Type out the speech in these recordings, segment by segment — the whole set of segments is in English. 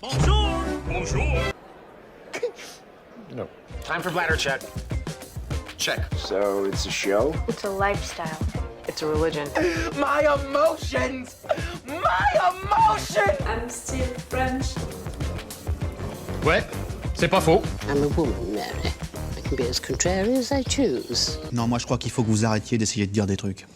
Bonjour! Bonjour! No. Time for bladder check. Check. So it's a show? It's a lifestyle. It's a religion. My emotions! My emotions! I'm still French. Ouais, c'est pas faux. I'm a woman, Mary. I can be as contrary as I choose. Non, moi je crois qu'il faut que vous arrêtiez d'essayer de dire des trucs.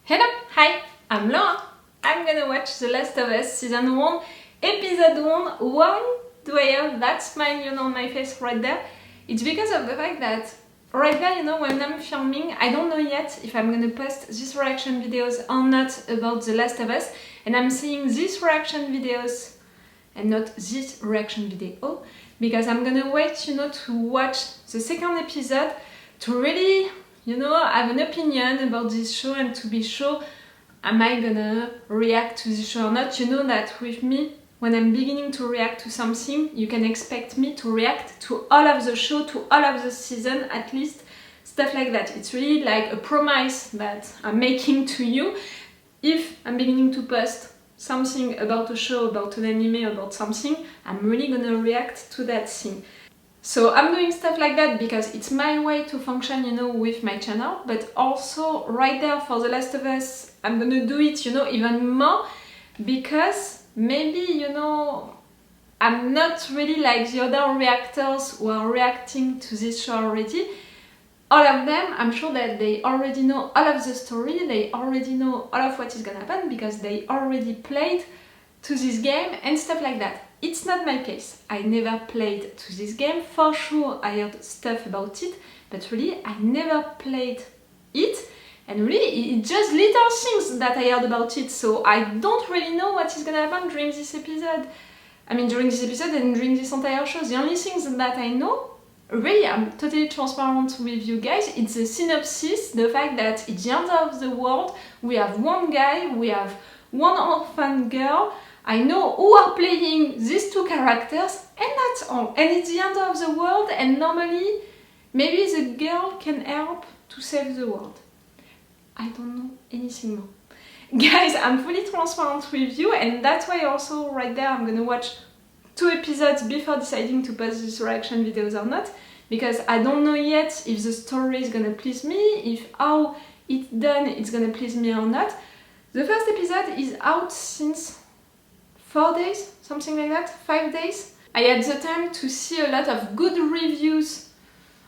Hello, hi, I'm Laura. I'm gonna watch The Last of Us Season 1, Episode 1. Why do I have that smile, on my face right there? It's because of the fact that right there, when I'm filming, I don't know yet if I'm gonna post these reaction videos or not about The Last of Us, and I'm seeing these reaction videos and not this reaction video because I'm gonna wait, to watch the second episode to really, have an opinion about this show and to be sure am I gonna react to this show or not. You know that with me, when I'm beginning to react to something, you can expect me to react to all of the show, to all of the season at least, stuff like that. It's really like a promise that I'm making to you. If I'm beginning to post something about a show, about an anime, about something, I'm really gonna react to that thing. So I'm doing stuff like that because it's my way to function, with my channel, but also right there for The Last of Us, I'm gonna do it, even more because maybe, I'm not really like the other reactors who are reacting to this show already. All of them, I'm sure that they already know all of the story, they already know all of what is gonna happen because they already played to this game and stuff like that. It's not my case. I never played to this game. For sure, I heard stuff about it, but really, I never played it. And really, it's just little things that I heard about it, so I don't really know what is gonna happen during this episode. During this episode and during this entire show. The only things that I know, really, I'm totally transparent with you guys, it's a synopsis, the fact that it's the end of the world, we have one guy, we have one orphan girl, I know who are playing these two characters, and that's all. And it's the end of the world, and normally, maybe the girl can help to save the world. I don't know anything more. Guys, I'm fully transparent with you, and that's why also right there I'm gonna watch 2 episodes before deciding to post these reaction videos or not, because I don't know yet if the story is gonna please me, if how it's done it's gonna please me or not. The first episode is out since 4 days, something like that, 5 days. I had the time to see a lot of good reviews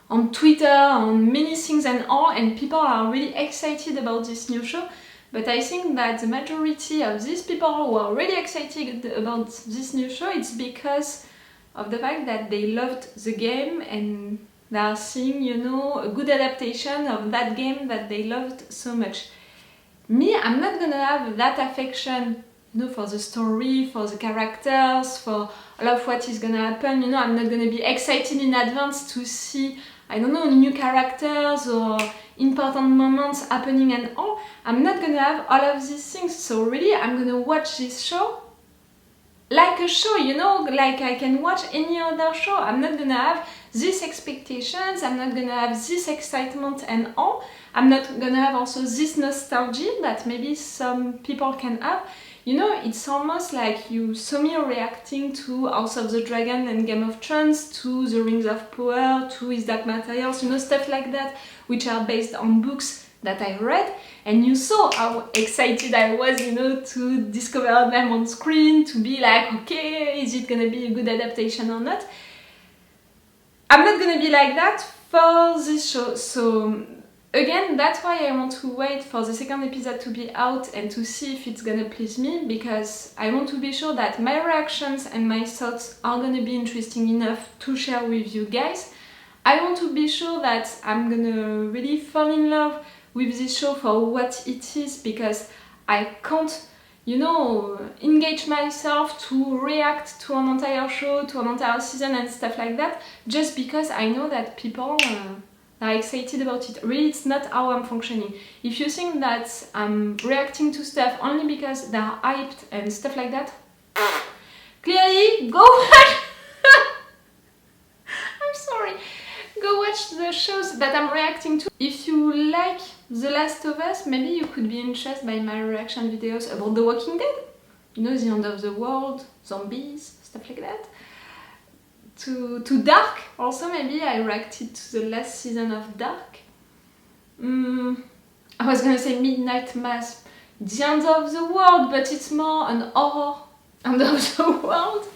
on Twitter, on many things and all, and people are really excited about this new show. But I think that the majority of these people who are really excited about this new show, it's because of the fact that they loved the game and they are seeing, a good adaptation of that game that they loved so much. Me, I'm not gonna have that affection, for the story, for the characters, for all of what is gonna happen. I'm not gonna be excited in advance to see, new characters or important moments happening and all. I'm not gonna have all of these things. So really, I'm gonna watch this show like a show, like I can watch any other show. I'm not gonna have these expectations, I'm not gonna have this excitement and all. I'm not gonna have also this nostalgia that maybe some people can have. It's almost like you saw me reacting to House of the Dragon and Game of Thrones, to The Rings of Power, to His Dark Materials, stuff like that, which are based on books that I read, and you saw how excited I was, to discover them on screen, to be like, okay, is it gonna be a good adaptation or not? I'm not gonna be like that for this show, so again, that's why I want to wait for the second episode to be out and to see if it's gonna please me, because I want to be sure that my reactions and my thoughts are gonna be interesting enough to share with you guys. I want to be sure that I'm gonna really fall in love with this show for what it is, because I can't, engage myself to react to an entire show, to an entire season and stuff like that, just because I know that people are excited about it. Really, it's not how I'm functioning. If you think that I'm reacting to stuff only because they're hyped and stuff like that, clearly, go watch! I'm sorry. Go watch the shows that I'm reacting to. If you like The Last of Us, maybe you could be interested by my reaction videos about The Walking Dead. The end of the world, zombies, stuff like that. to Dark. Also, maybe I reacted to the last season of Dark. I was gonna say Midnight Mass, the end of the world, but it's more an horror end of the world.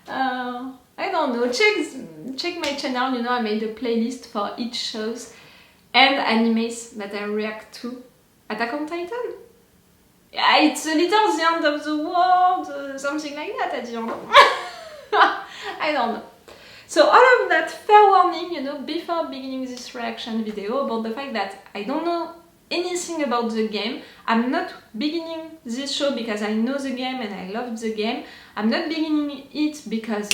I don't know. Check my channel. You know, I made a playlist for each shows and animes that I react to. Attack on Titan. Yeah, it's a little the end of the world, something like that at the end. I don't know. So all of that, fair warning, you know, before beginning this reaction video about the fact that I don't know anything about the game. I'm not beginning this show because I know the game and I love the game. I'm not beginning it because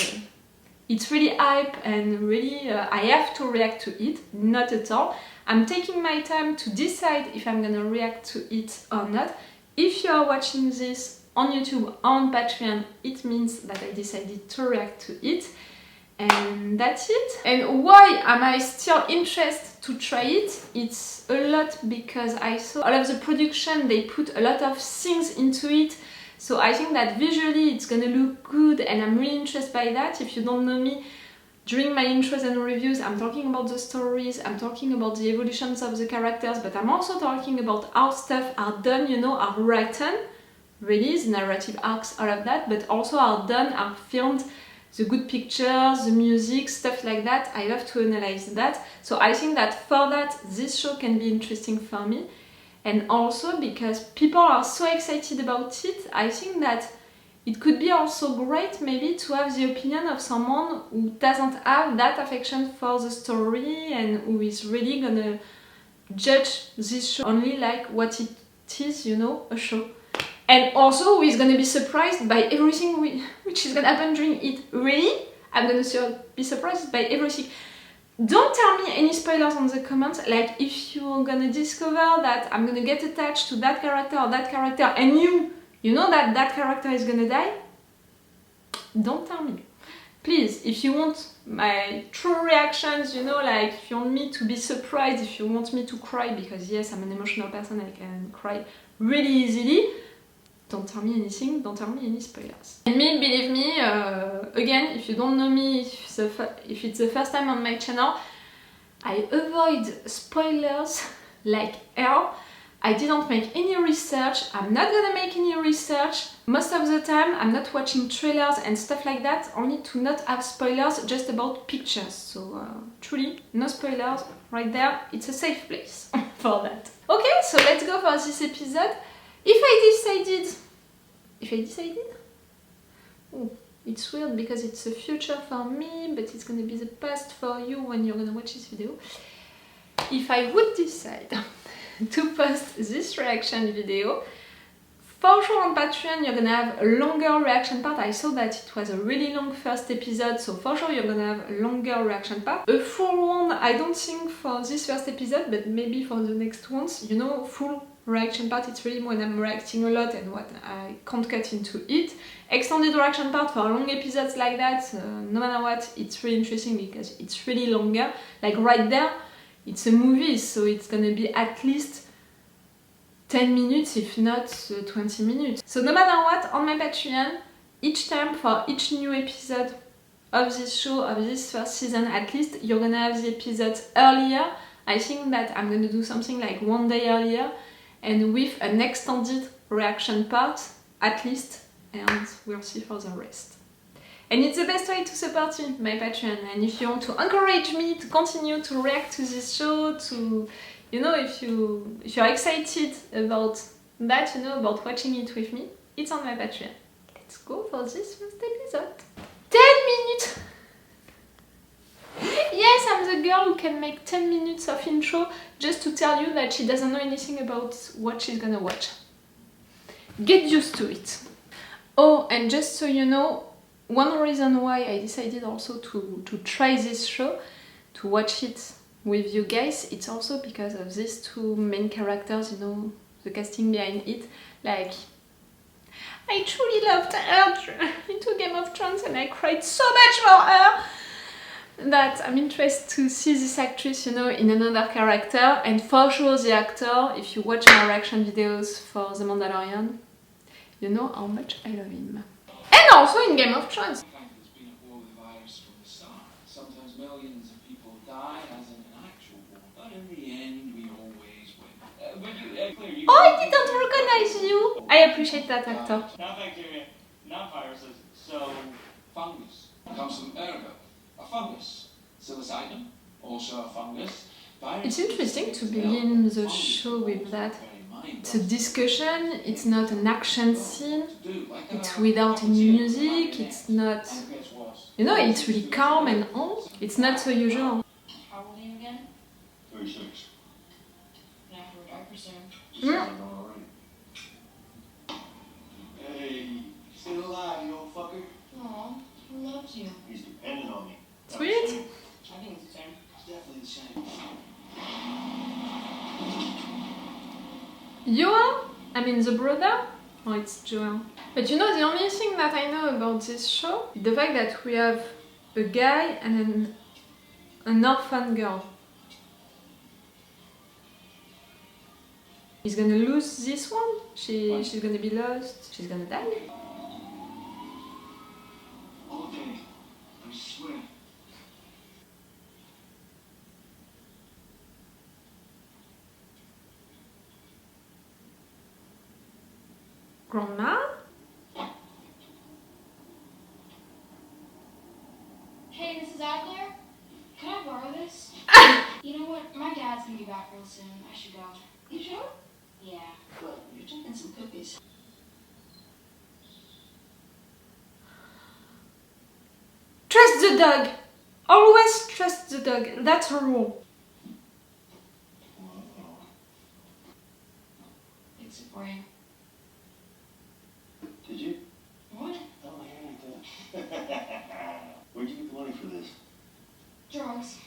it's really hype and really I have to react to it. Not at all. I'm taking my time to decide if I'm gonna react to it or not. If you are watching this on YouTube, on Patreon, it means that I decided to react to it. And that's it. And why am I still interested to try it? It's a lot because I saw all of the production, they put a lot of things into it. So I think that visually it's gonna look good and I'm really interested by that. If you don't know me, during my intros and reviews, I'm talking about the stories, I'm talking about the evolutions of the characters, but I'm also talking about how stuff are done, you know, are written, really, the narrative arcs, all of that, but also are done, are filmed, the good pictures, the music, stuff like that. I love to analyze that. So I think that for that, this show can be interesting for me. And also because people are so excited about it, I think that it could be also great maybe to have the opinion of someone who doesn't have that affection for the story and who is really gonna judge this show only like what it is, you know, a show. And also who is gonna be surprised by everything which is gonna happen during it. Really? I'm gonna be surprised by everything. Don't tell me any spoilers on the comments, like if you're gonna discover that I'm gonna get attached to that character or that character and you know that that character is gonna die, don't tell me. Please, if you want my true reactions, you know, like if you want me to be surprised, if you want me to cry, because yes, I'm an emotional person, I can cry really easily, don't tell me anything, don't tell me any spoilers. And me, believe me, again, if you don't know me, if it's the first time on my channel, I avoid spoilers like hell. I didn't make any research, I'm not gonna make any research. Most of the time I'm not watching trailers and stuff like that, only to not have spoilers just about pictures. So truly, no spoilers right there, it's a safe place for that. Okay, so let's go for this episode. If I decided? Oh, it's weird because it's the future for me, but it's gonna be the past for you when you're gonna watch this video. If I would decide to post this reaction video, for sure on Patreon you're gonna have a longer reaction part. I saw that it was a really long first episode, so for sure you're gonna have a longer reaction part. A full one, I don't think for this first episode, but maybe for the next ones, you know, full reaction part, it's really when I'm reacting a lot and what I can't cut into it. Extended reaction part for long episodes like that, no matter what, it's really interesting because it's really longer. Like right there, it's a movie, so it's gonna be at least 10 minutes, if not 20 minutes. So no matter what, on my Patreon, each time for each new episode of this show, of this first season at least, you're gonna have the episodes earlier. I think that I'm gonna do something like one day earlier, and with an extended reaction part, at least, and we'll see for the rest. And it's the best way to support me, my Patreon. And if you want to encourage me to continue to react to this show, to, you know, if you're excited about that, you know, about watching it with me, it's on my Patreon. Let's go for this first episode. 10 minutes! Yes, I'm the girl who can make 10 minutes of intro just to tell you that she doesn't know anything about what she's gonna watch. Get used to it. Oh, and just so you know, one reason why I decided also to try this show, to watch it with you guys, it's also because of these two main characters, you know, the casting behind it. Like, I truly loved her into Game of Thrones and I cried so much for her that I'm interested to see this actress, you know, in another character. And for sure the actor, if you watch my reaction videos for The Mandalorian, you know how much I love him. And also in Game of Thrones. die as in an actual war, but in the end, we always win. But Claire, you. Oh, I didn't recognize you! I appreciate that actor. Not bacteria, not viruses. So, fungus comes from ergo, a fungus. Psilocybin, also a fungus. It's interesting to begin the show with that. It's a discussion, it's not an action scene, it's without any music, it's not... You know, it's really calm and on. It's not so usual. How old are you again? 36. Now for a doctor soon. Mm. Hey, still alive, you old fucker? Aw, who loves you? He's dependent on me. Sweet! I think it's the same. It's definitely the same. Joel? I mean the brother? Oh, it's Joel. But you know, the only thing that I know about this show is the fact that we have a guy and an orphan girl. He's gonna lose this one? She's gonna be lost? She's gonna die? All day, I swear. Grandma? Hey, Mrs. Adler? Can I borrow this? You know what? My dad's gonna be back real soon. I should go. You sure? Yeah. Good. You're taking some cookies. Trust the dog! Always trust the dog. That's a rule. Fix it for you. Did you? What? I don't hear anything. Where'd you get the money for this? Drugs.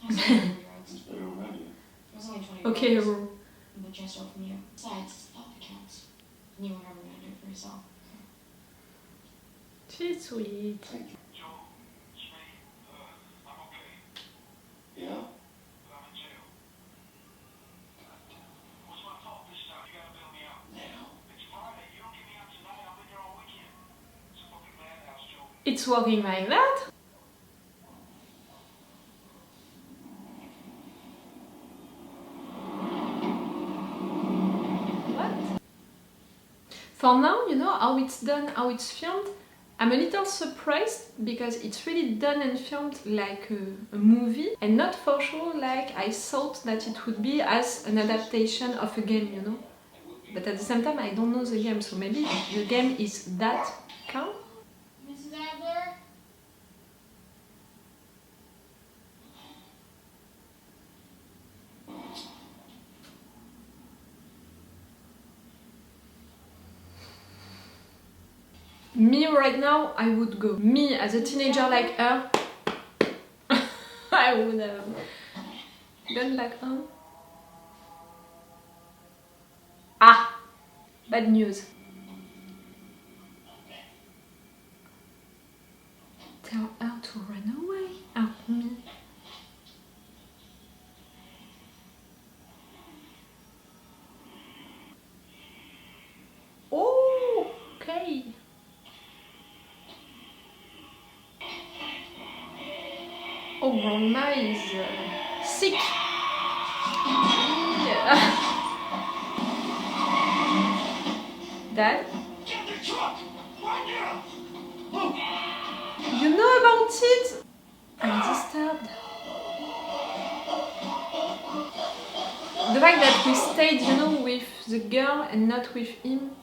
I stole drugs. It's better around here. It was only 20 Okay, bucks. rule. But I stole from you. Besides, it's the thought that counts. And you were never gonna do it for yourself. She's sweet. Thank you. Joel, it's me. I'm okay. Yeah? But I'm in jail. What's my fault this time? You gotta bail me out. Now? It's Friday. You don't get me out tonight. I'll be there all weekend. It's a fucking madhouse, Joel. It's working like that? What? For now, you know, how it's done, how it's filmed, I'm a little surprised because it's really done and filmed like a movie and not for sure like I thought that it would be as an adaptation of a game, you know. But at the same time, I don't know the game, so maybe the game is that calm. Mrs. Adler? Me right now, I would go. Me as a teenager like her, I would have gone like her. Ah! Bad news. Tell her to run away. Help me. Oh, okay. Oh, grandma is sick. Yeah. Dad? Get the truck! Right now! You know about it? I'm disturbed. The fact that we stayed, you know, with the girl and not with him.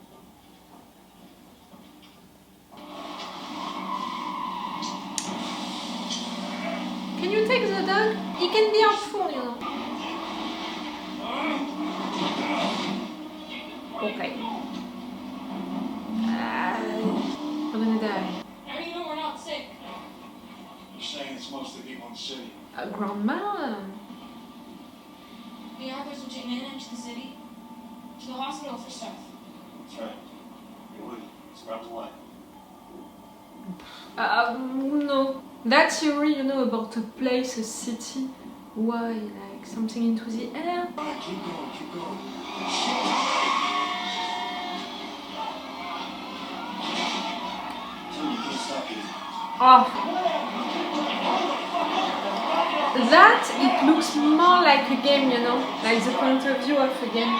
Can you take the dog? He can be helpful, you know. Okay. I'm gonna die. How do you know we're not sick? You're saying it's mostly people in the city. Grandma. The Adlers will take Nana into the city. To the hospital for stuff. That's right. You would. It's about to light. No. That theory, you know, about a place, a city. Why? Like something into the air? Alright, keep going, keep going. Tell me you can't stop you. Oh. that it looks more like a game, you know, like the point of view of a game,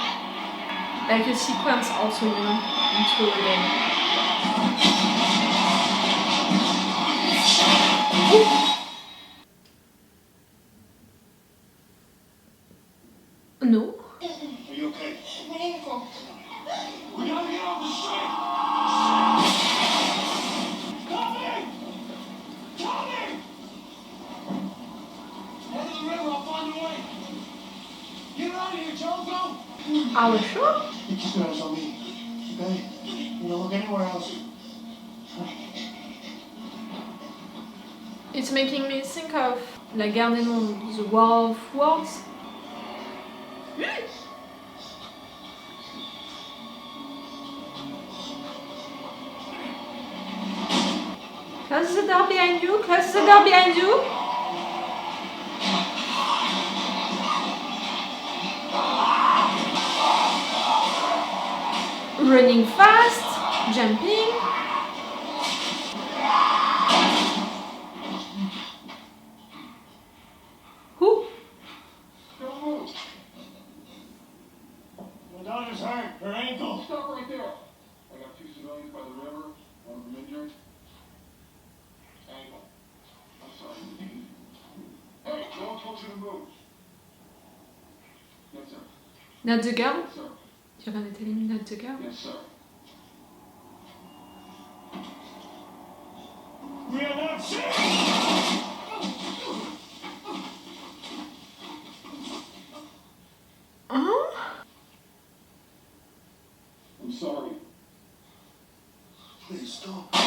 like a sequence also, you know, into a game. No. Are you okay? My ankle. We gotta get off the street! Tommy! Tommy! Head to the river, I'll find a way. Get her out of here, Joe, go! Are we sure? You keep your eyes on me, okay? You don't look anywhere else. It's making me think of La Guerre des Mondes, the War of Worlds. Close the door behind you, close the door behind you. Running fast, jumping. Who? Don't move. My daughter's hurt, her ankle. Stop right there. I got 2 civilians by the river, one of them injured. Ankle. I'm sorry. Hey, no one told you to move. Yes, sir. Not the girl? Yes, sir. You're gonna tell him not the girl? Yes, sir. We are not safe! I'm sorry. Please stop. No.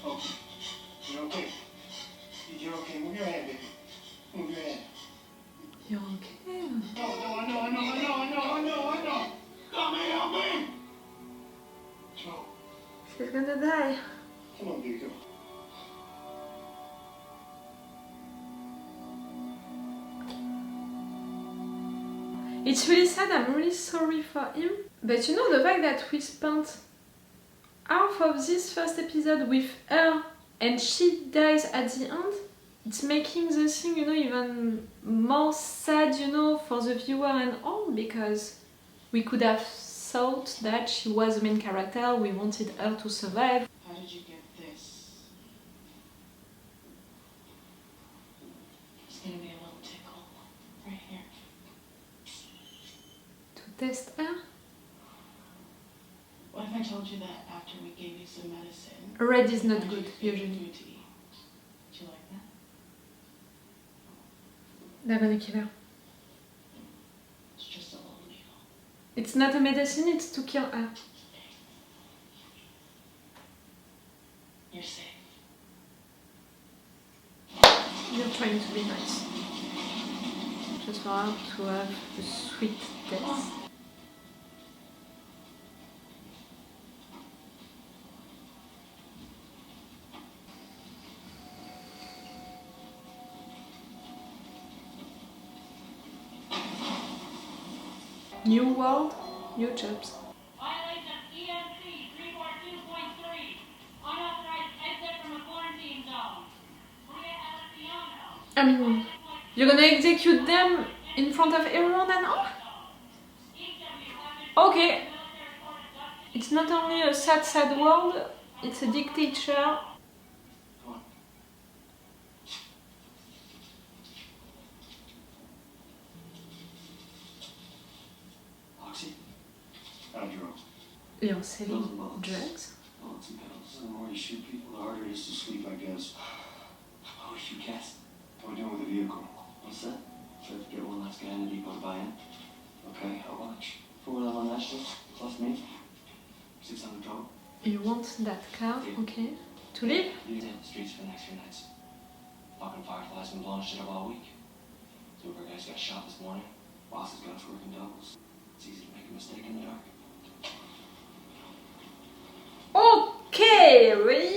Okay. You're okay. You're okay. Move your hand, baby. Move your hand. You're okay. No, I know. Tommy, help me! Joe, She's gonna die. come on, Vico. It's really sad, I'm really sorry for him. But you know the fact that we spent half of this first episode with her and she dies at the end, it's making the thing, you know, even more sad, you know, for the viewer and all, because we could have thought that she was the main character, we wanted her to survive. How did you get this? It's gonna be a little tickle right here. To test her. What if I told you that after we gave you some medicine? Red is not I good, gave you usually. food to eat? Would you like that? They're gonna kill her. It's just a little needle. It's not a medicine, it's to kill her. You're safe. You're trying to be nice. Just for her to have a sweet death. New world, new jobs. Violation of EMC 342.3. Unauthorized exit from a quarantine zone. Maria Alessiano. I mean, you're gonna execute them in front of everyone and all? Okay. It's not only a sad, sad world, it's a dictator. Oxy. Hydro. You're selling drugs? Bullets and pills. The more you shoot people, the harder it is to sleep, I guess. Oh, you guess. What are we doing with the vehicle? What's that? Try to get one last guy in the depot to buy in. Okay, I'll watch. 4 of them on that shift, plus me. 600 total. You want that car, okay? To live? You hit the streets for the next few nights. Fucking Firefly's been blowing shit up all week. 2 of our guys got shot this morning. Boss has got us working doubles. It's easy to make a mistake in the dark. Okay, really?